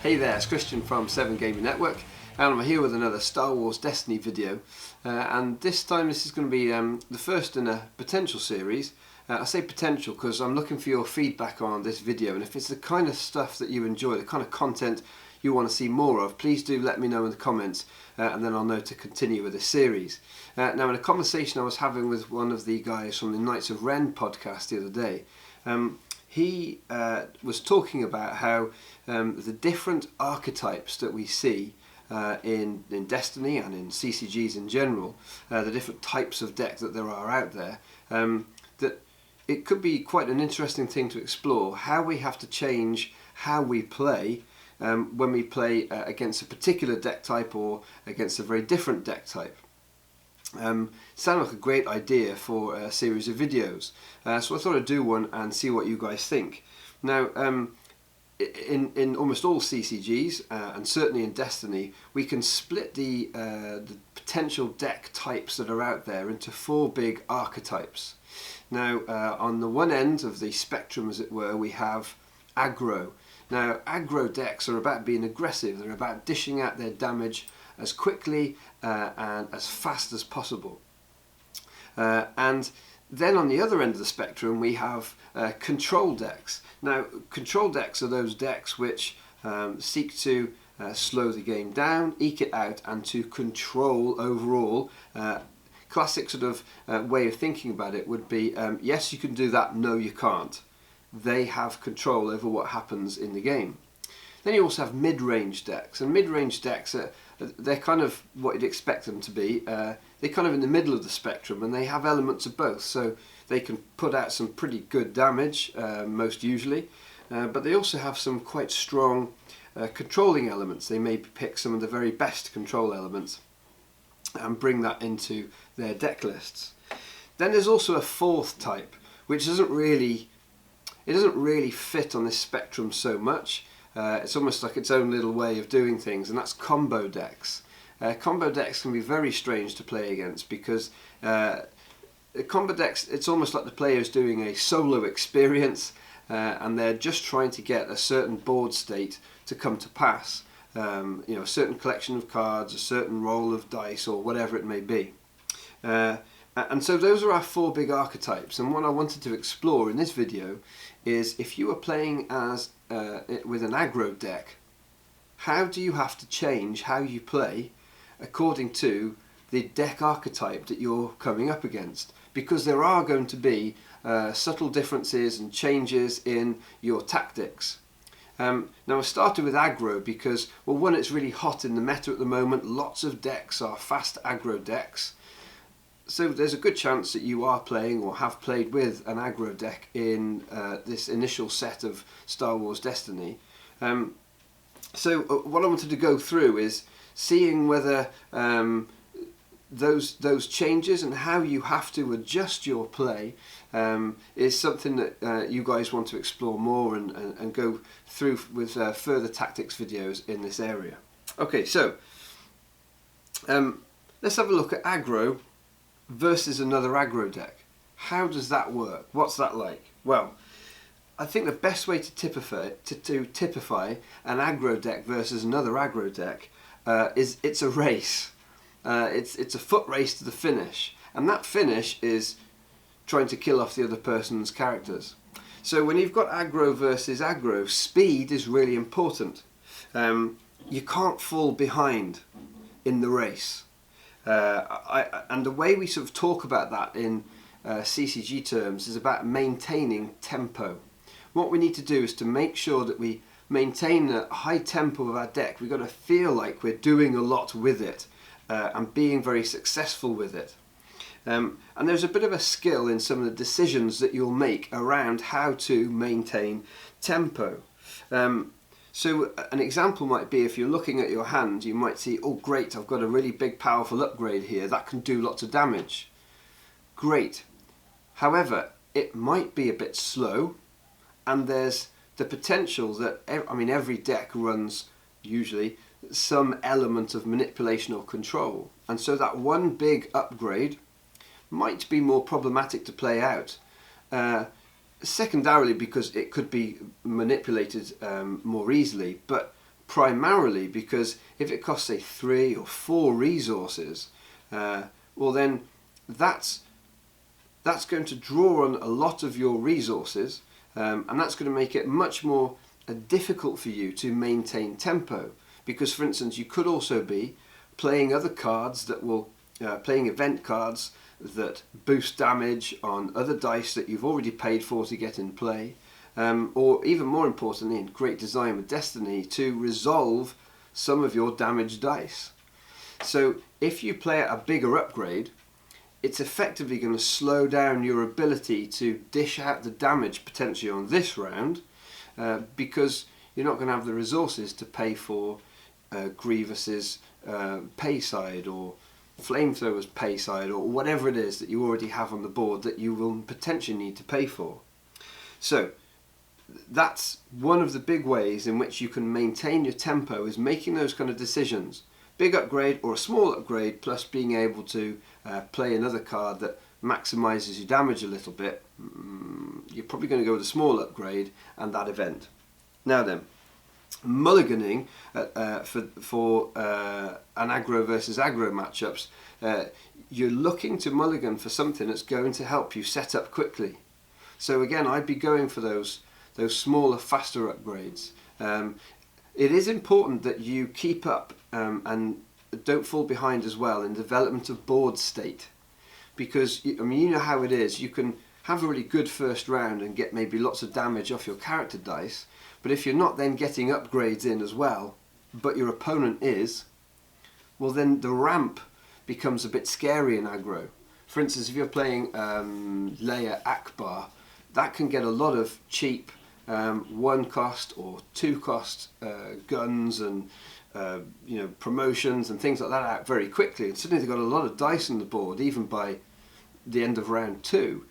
Hey there, it's Christian from 7 Gaming Network, and I'm here with another Star Wars Destiny video, and this time this is going to be the first in a potential series. I say potential because I'm looking for your feedback on this video, and if it's the kind of stuff that you enjoy, the kind of content you want to see more of, please do let me know in the comments, and then I'll know to continue with this series. Now, in a conversation I was having with one of the guys from the Knights of Ren podcast the other day, he was talking about how the different archetypes that we see in Destiny and in CCGs in general, the different types of deck that there are out there, that it could be quite an interesting thing to explore, how we have to change how we play when we play against a particular deck type or against a very different deck type. Sounded like a great idea for a series of videos, so I thought I'd do one and see what you guys think. Now, in almost all CCGs, and certainly in Destiny, we can split the potential deck types that are out there into 4 big archetypes. Now, on the one end of the spectrum, as it were, we have aggro. Now, aggro decks are about being aggressive, they're about dishing out their damage as quickly and as fast as possible. And then on the other end of the spectrum we have control decks. Now, control decks are those decks which seek to slow the game down, eke it out, and to control overall. Classic sort of way of thinking about it would be, yes, you can do that, no you can't. They have control over what happens in the game. Then you also have mid-range decks, and mid-range decks they're kind of what you'd expect them to be. They're kind of in the middle of the spectrum, and they have elements of both, so they can put out some pretty good damage, most usually, but they also have some quite strong controlling elements. They may pick some of the very best control elements and bring that into their deck lists. Then there's also a 4th type, which doesn't really fit on this spectrum so much. It's almost like its own little way of doing things, and that's combo decks. Combo decks can be very strange to play against because combo decks, it's almost like the player's doing a solo experience, and they're just trying to get a certain board state to come to pass. You know, a certain collection of cards, a certain roll of dice, or whatever it may be. And so those are our 4 big archetypes, and what I wanted to explore in this video is, if you are playing as with an aggro deck, how do you have to change how you play according to the deck archetype that you're coming up against? Because there are going to be subtle differences and changes in your tactics. Now, I started with aggro because, well, one, it's really hot in the meta at the moment. Lots of decks are fast aggro decks. So there's a good chance that you are playing or have played with an aggro deck in this initial set of Star Wars Destiny. So what I wanted to go through is seeing whether those changes and how you have to adjust your play is something that you guys want to explore more and go through with further tactics videos in this area. Okay, so let's have a look at aggro versus another aggro deck. How does that work? What's that like? Well, I think the best way to typify an aggro deck versus another aggro deck is it's a race. It's a foot race to the finish, and that finish is trying to kill off the other person's characters. So when you've got aggro versus aggro, speed is really important. You can't fall behind in the race. And the way we sort of talk about that in CCG terms is about maintaining tempo. What we need to do is to make sure that we maintain a high tempo of our deck. We've got to feel like we're doing a lot with it and being very successful with it. And there's a bit of a skill in some of the decisions that you'll make around how to maintain tempo. So an example might be, if you're looking at your hand, you might see, oh great, I've got a really big powerful upgrade here, that can do lots of damage. Great. However, it might be a bit slow, and there's the potential that, every deck runs, usually, some element of manipulation or control. And so that one big upgrade might be more problematic to play out. Secondarily, because it could be manipulated more easily, but primarily because if it costs, say, 3 or 4 resources, well then that's going to draw on a lot of your resources, and that's going to make it much more difficult for you to maintain tempo, because, for instance, you could also be playing other cards that will playing event cards that boost damage on other dice that you've already paid for to get in play, or even more importantly, in Great Design with Destiny, to resolve some of your damaged dice. So if you play at a bigger upgrade, it's effectively going to slow down your ability to dish out the damage potentially on this round, because you're not going to have the resources to pay for Grievous's pay side, or Flamethrower's pay side, or whatever it is that you already have on the board that you will potentially need to pay for. So that's one of the big ways in which you can maintain your tempo, is making those kind of decisions. Big upgrade or a small upgrade, plus being able to play another card that maximizes your damage a little bit. You're probably going to go with a small upgrade and that event. Now then, mulliganing for an aggro versus aggro matchups, you're looking to mulligan for something that's going to help you set up quickly. So again, I'd be going for those smaller, faster upgrades. It is important that you keep up and don't fall behind as well in development of board state, because I mean, you know how it is. You can have a really good first round and get maybe lots of damage off your character dice, but if you're not then getting upgrades in as well, but your opponent is, well then the ramp becomes a bit scary in aggro. For instance, if you're playing Leia Akbar, that can get a lot of cheap 1 cost or 2 cost guns and promotions and things like that out very quickly, and suddenly they've got a lot of dice on the board even by the end of round 2,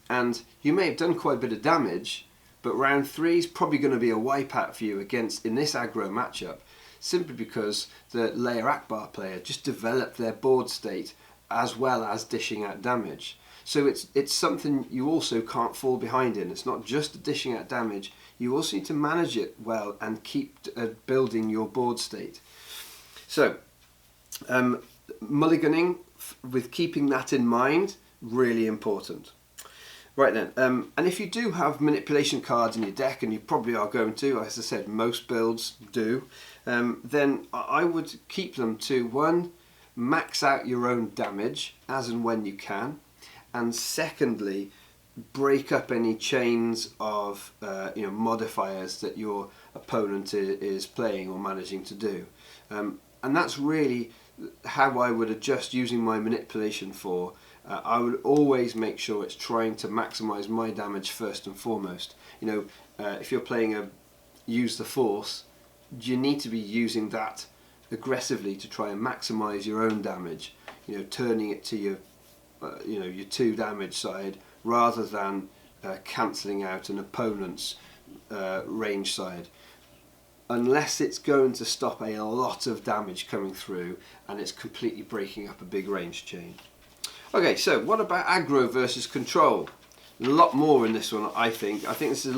and you may have done quite a bit of damage, but round 3 is probably going to be a wipeout for you in this aggro matchup, simply because the Leia Akbar player just developed their board state as well as dishing out damage. So it's something you also can't fall behind in. It's not just dishing out damage, you also need to manage it well and keep building your board state. So mulliganing with keeping that in mind, really important. Right then, and if you do have manipulation cards in your deck, and you probably are going to, as I said, most builds do, then I would keep them to, 1, max out your own damage as and when you can, and secondly, break up any chains of modifiers that your opponent is playing or managing to do. And that's really how I would adjust using my manipulation for. I would always make sure it's trying to maximize my damage first and foremost. If you're playing use the force, you need to be using that aggressively to try and maximize your own damage, turning it to your 2 damage side rather than cancelling out an opponent's range side, unless it's going to stop a lot of damage coming through and it's completely breaking up a big range chain. Okay, so what about aggro versus control? A lot more in this one, I think. I think this is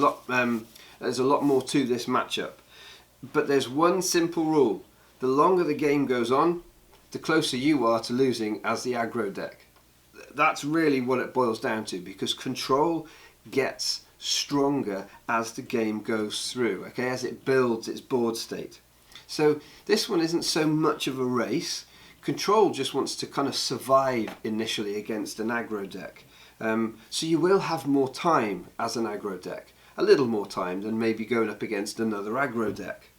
there's a lot more to this matchup. But there's one simple rule. The longer the game goes on, the closer you are to losing as the aggro deck. That's really what it boils down to, because control gets stronger as the game goes through, okay, as it builds its board state. So this one isn't so much of a race. Control just wants to kind of survive initially against an aggro deck. So you will have more time as an aggro deck, a little more time than maybe going up against another aggro deck.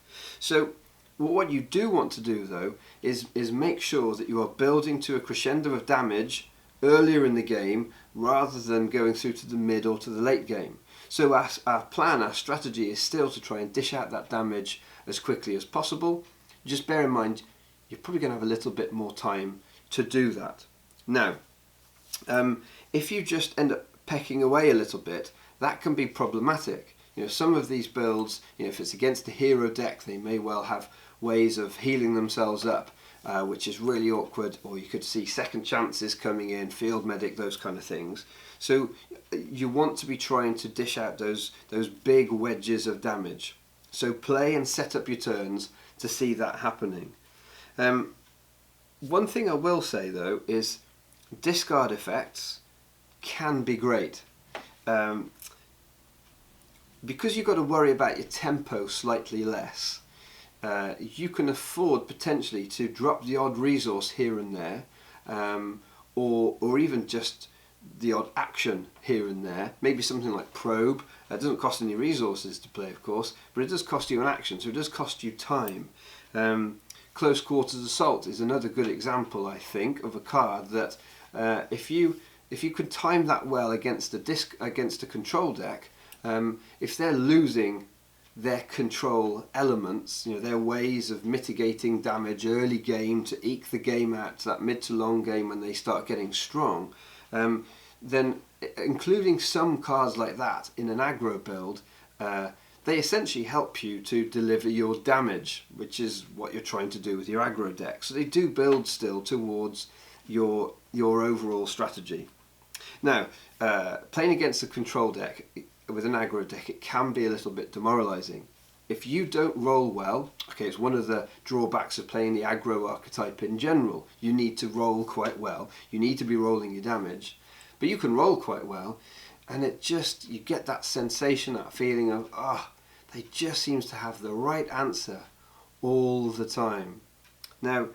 So what you do want to do though is make sure that you are building to a crescendo of damage earlier in the game rather than going through to the mid or to the late game. So our strategy is still to try and dish out that damage as quickly as possible. Just bear in mind, you're probably going to have a little bit more time to do that. Now, if you just end up pecking away a little bit, that can be problematic. Some of these builds, if it's against a hero deck, they may well have ways of healing themselves up, which is really awkward, or you could see second chances coming in, field medic, those kind of things. So you want to be trying to dish out those big wedges of damage. So play and set up your turns to see that happening. One thing I will say though is discard effects can be great. Because you've got to worry about your tempo slightly less, you can afford potentially to drop the odd resource here and there, or even just the odd action here and there. Maybe something like probe. It doesn't cost any resources to play, of course, but it does cost you an action, so it does cost you time. Close quarters assault is another good example, I think, of a card that if you could time that well against a control deck, if they're losing their control elements, their ways of mitigating damage early game to eke the game out to that mid to long game when they start getting strong, then including some cards like that in an aggro build, they essentially help you to deliver your damage, which is what you're trying to do with your aggro deck. So they do build still towards your overall strategy. Now, playing against a control deck with an aggro deck, it can be a little bit demoralizing. If you don't roll well, okay, it's one of the drawbacks of playing the aggro archetype in general. You need to roll quite well. You need to be rolling your damage, but you can roll quite well, and you get that sensation, that feeling of, they just seems to have the right answer all the time. Now,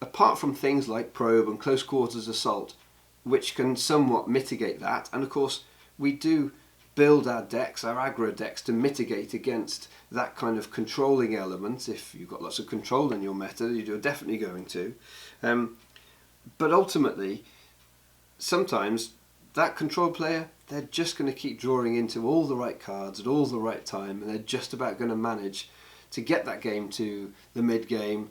apart from things like probe and close quarters assault, which can somewhat mitigate that, and of course we do build our decks, our aggro decks, to mitigate against that kind of controlling element. If you've got lots of control in your meta, you're definitely going to. But ultimately, sometimes that control player, they're just going to keep drawing into all the right cards at all the right time, and they're just about going to manage to get that game to the mid game,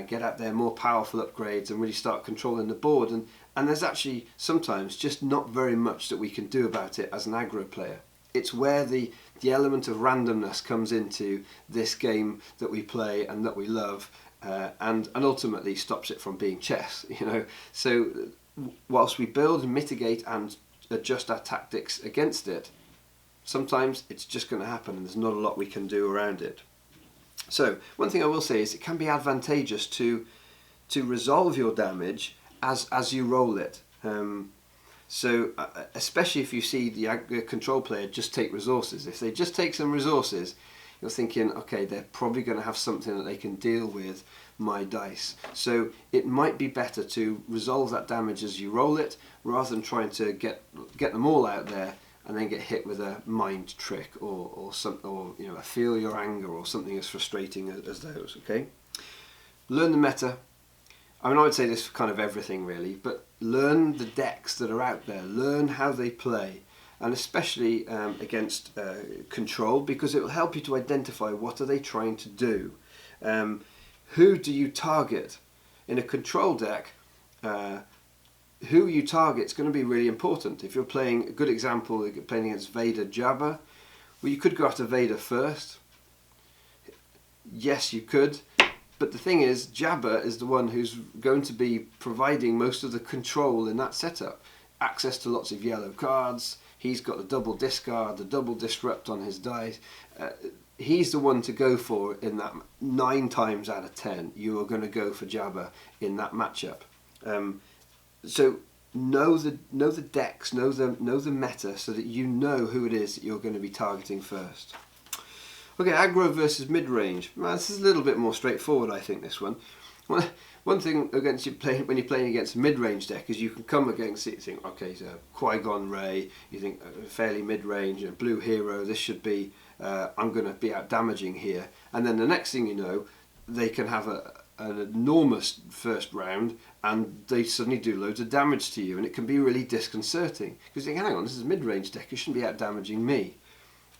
get out their more powerful upgrades and really start controlling the board. And there's actually sometimes just not very much that we can do about it as an aggro player. It's where the element of randomness comes into this game that we play and that we love, and ultimately stops it from being chess. So whilst we build and mitigate and adjust our tactics against it, sometimes it's just going to happen and there's not a lot we can do around it. So one thing I will say is it can be advantageous to resolve your damage as you roll it. So especially if you see the control player just take resources. If they just take some resources, you're thinking, okay, they're probably going to have something that they can deal with my dice. So it might be better to resolve that damage as you roll it, rather than trying to get them all out there and then get hit with a mind trick or a feel your anger or something as frustrating as those. Okay, learn the meta. I would say this for kind of everything really, but learn the decks that are out there, learn how they play, and especially against control, because it will help you to identify what are they trying to do. Who do you target? In a control deck, who you target is going to be really important. If you're playing, a good example, you're playing against Vader Jabba, well, you could go after Vader first. Yes, you could. But the thing is, Jabba is the one who's going to be providing most of the control in that setup. Access to lots of yellow cards. He's got the double discard, the double disrupt on his dice. He's the one to go for in that 9 times out of 10. You are going to go for Jabba in that matchup. So know the decks, know the meta, so that you know who it is that you're going to be targeting first. Okay, aggro versus mid-range. Well, this is a little bit more straightforward, I think, this one. One thing against when you're playing against a mid-range deck is you can come against it and think, okay, so Qui-Gon Rey, you think fairly mid-range, blue hero, this should be, I'm going to be out damaging here. And then the next thing you know, they can have an enormous first round and they suddenly do loads of damage to you, and it can be really disconcerting. Because you think, hang on, this is a mid-range deck, it shouldn't be out damaging me.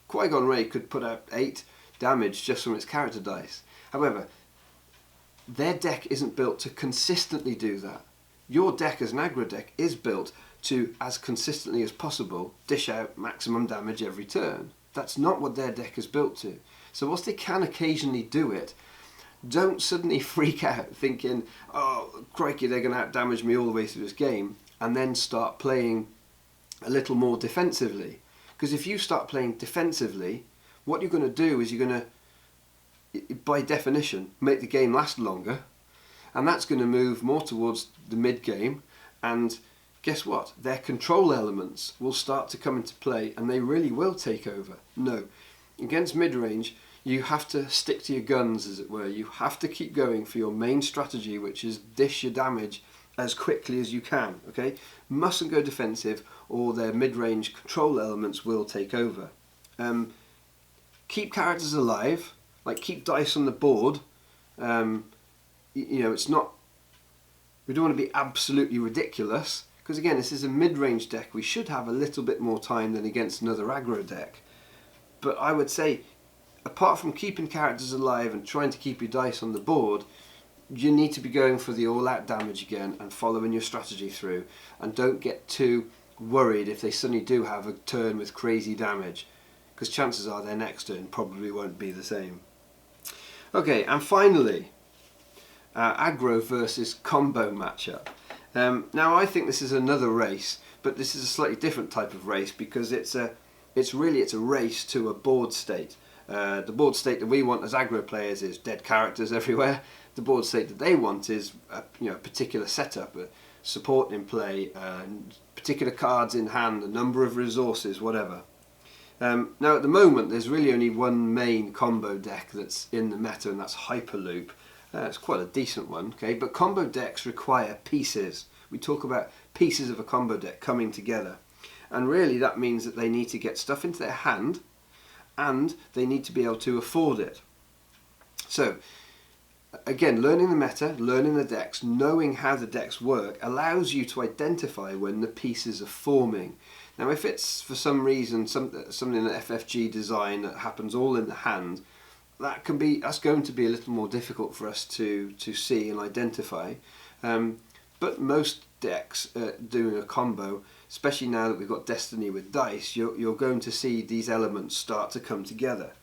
Qui-Gon Rey could put out 8 damage just from its character dice. However, their deck isn't built to consistently do that. Your deck as an aggro deck is built to, as consistently as possible, dish out maximum damage every turn. That's not what their deck is built to. So whilst they can occasionally do it, don't suddenly freak out thinking, oh crikey, they're going to out damage me all the way through this game, and then start playing a little more defensively. Because if you start playing defensively, what you're going to do is you're going to, by definition, make the game last longer, and that's going to move more towards the mid-game, and guess what? Their control elements will start to come into play, and they really will take over. No, against mid-range, you have to stick to your guns, as it were. You have to keep going for your main strategy, which is dish your damage as quickly as you can, okay? Mustn't go defensive, or their mid-range control elements will take over. Keep characters alive, like keep dice on the board. It's not, we don't want to be absolutely ridiculous, because again, this is a mid-range deck. We should have a little bit more time than against another aggro deck. But I would say, apart from keeping characters alive and trying to keep your dice on the board, you need to be going for the all-out damage again and following your strategy through. And don't get too worried if they suddenly do have a turn with crazy damage, because chances are their next turn probably won't be the same. Okay, and finally, aggro versus combo matchup. Now I think this is another race, but this is a slightly different type of race, because it's a race to a board state. The board state that we want as aggro players is dead characters everywhere. The board state that they want is a particular setup, support in play, particular cards in hand, a number of resources, whatever. Now at the moment there's really only one main combo deck that's in the meta, and that's Hyperloop. It's quite a decent one, okay? But combo decks require pieces. We talk about pieces of a combo deck coming together, and really that means that they need to get stuff into their hand, and they need to be able to afford it. So again, learning the meta, learning the decks, knowing how the decks work allows you to identify when the pieces are forming. Now if it's for some reason something in the FFG design that happens all in the hand, that's going to be a little more difficult for us to see and identify. But most decks doing a combo, especially now that we've got Destiny with dice, you're going to see these elements start to come together.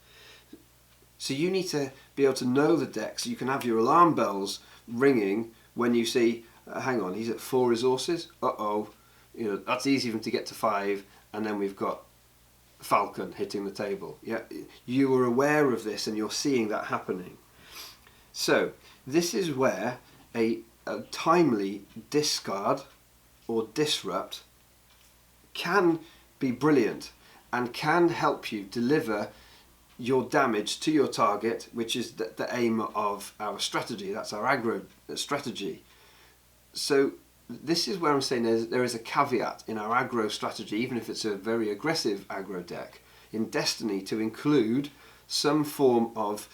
So you need to be able to know the deck, so you can have your alarm bells ringing when you see, hang on, he's at 4 resources, that's easy for him to get to 5, and then we've got Falcon hitting the table. Yeah, you are aware of this and you're seeing that happening. So this is where a timely discard or disrupt can be brilliant and can help you deliver your damage to your target, which is the aim of our strategy. That's our aggro strategy. So this is where I'm saying there is a caveat in our aggro strategy, even if it's a very aggressive aggro deck, in Destiny, to include some form of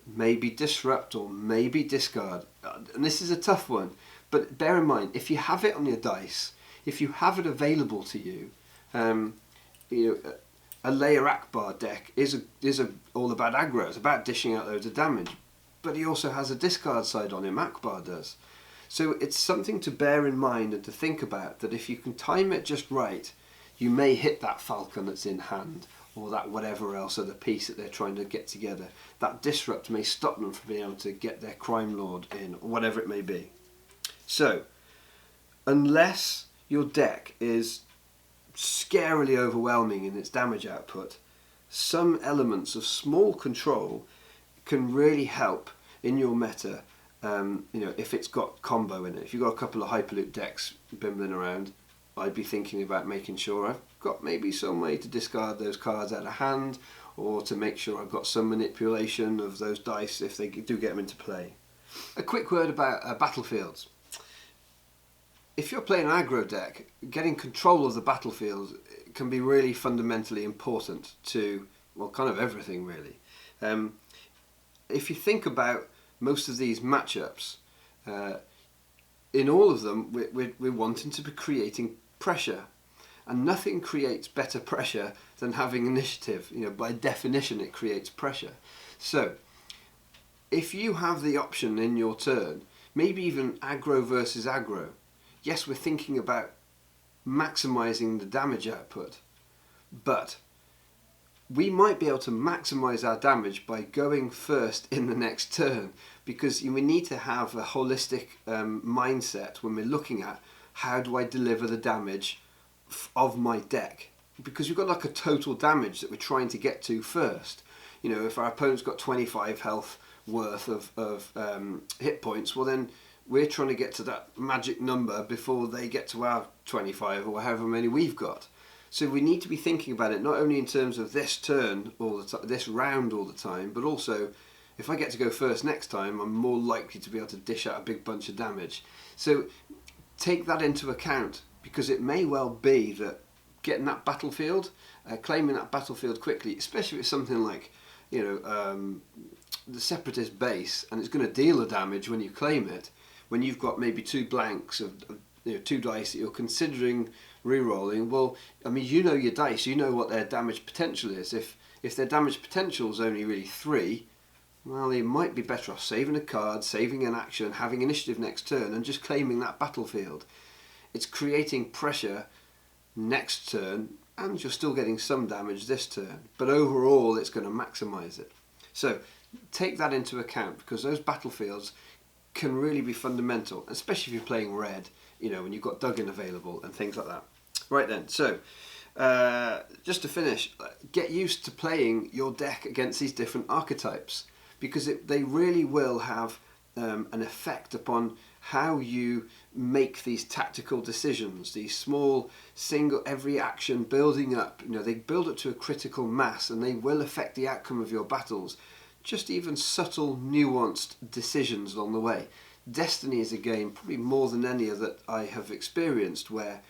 maybe disrupt or maybe discard. And this is a tough one, but bear in mind, if you have it on your dice, if you have it available to you, a Layer Akbar deck is all about aggro. It's about dishing out loads of damage, but he also has a discard side on him. Akbar does. So it's something to bear in mind and to think about, that if you can time it just right, you may hit that Falcon that's in hand, or that whatever else other piece that they're trying to get together. That disrupt may stop them from being able to get their Crime Lord in, or whatever it may be. So, unless your deck is scarily overwhelming in its damage output, some elements of small control can really help in your meta. If it's got combo in it. If you've got a couple of Hyperloop decks bimbling around, I'd be thinking about making sure I've got maybe some way to discard those cards out of hand, or to make sure I've got some manipulation of those dice if they do get them into play. A quick word about battlefields. If you're playing an aggro deck, getting control of the battlefield can be really fundamentally important to, well, kind of everything really. If you think about most of these matchups, in all of them we're wanting to be creating pressure, and nothing creates better pressure than having initiative. By definition it creates pressure. So if you have the option in your turn, maybe even aggro versus aggro, yes, we're thinking about maximizing the damage output, but we might be able to maximize our damage by going first in the next turn, because we need to have a holistic mindset when we're looking at how do I deliver the damage of my deck, because you've got like a total damage that we're trying to get to first. you know, if our opponent's got 25 health worth of hit points, well then we're trying to get to that magic number before they get to our 25 or however many we've got. So we need to be thinking about it not only in terms of this turn all the time, this round all the time, but also if I get to go first next time, I'm more likely to be able to dish out a big bunch of damage. So take that into account, because it may well be that getting that battlefield, claiming that battlefield quickly, especially if it's something like, you know, the Separatist base, and it's going to deal the damage when you claim it, when you've got maybe two blanks of you know, 2 dice that you're considering re-rolling. Well, I mean, you know your dice, you know what their damage potential is. If their damage potential is only really 3, well, they might be better off saving a card, saving an action, having initiative next turn, and just claiming that battlefield. It's creating pressure next turn, and you're still getting some damage this turn, but overall it's going to maximise it. So take that into account, because those battlefields can really be fundamental, especially if you're playing red, you know, when you've got Duggan available and things like that. Right then, so just to finish, get used to playing your deck against these different archetypes, because they really will have an effect upon how you make these tactical decisions, these small single every action building up. You know, they build up to a critical mass, and they will affect the outcome of your battles. Just even subtle, nuanced decisions along the way. Destiny is a game, probably more than any that I have experienced, where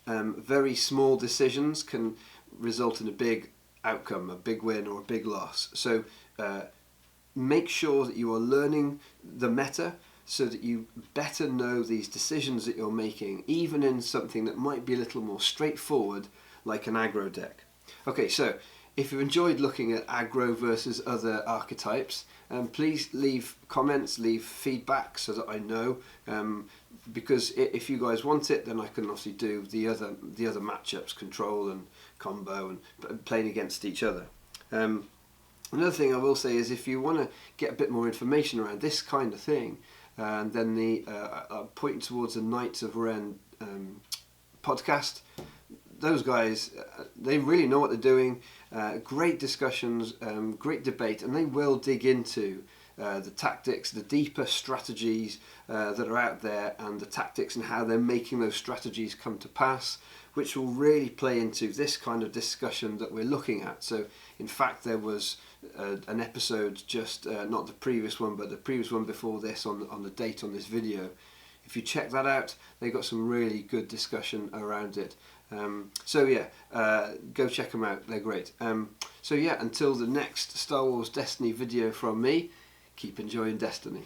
very small decisions can result in a big outcome, a big win or a big loss. So make sure that you are learning the meta, so that you better know these decisions that you're making, even in something that might be a little more straightforward, like an aggro deck. Okay, so if you enjoyed looking at aggro versus other archetypes, please leave comments, leave feedback, so that I know. Because if you guys want it, then I can obviously do the other matchups, control and combo, and playing against each other. Another thing I will say is, if you want to get a bit more information around this kind of thing, and then pointing towards the Knights of Ren podcast. Those guys, they really know what they're doing. Great discussions, great debate, and they will dig into the tactics, the deeper strategies that are out there, and the tactics and how they're making those strategies come to pass, which will really play into this kind of discussion that we're looking at. So in fact, there was an episode just, not the previous one, but the previous one before this, on the date on this video. If you check that out, they got some really good discussion around it. So yeah, go check them out, they're great. So yeah, until the next Star Wars Destiny video from me, keep enjoying Destiny.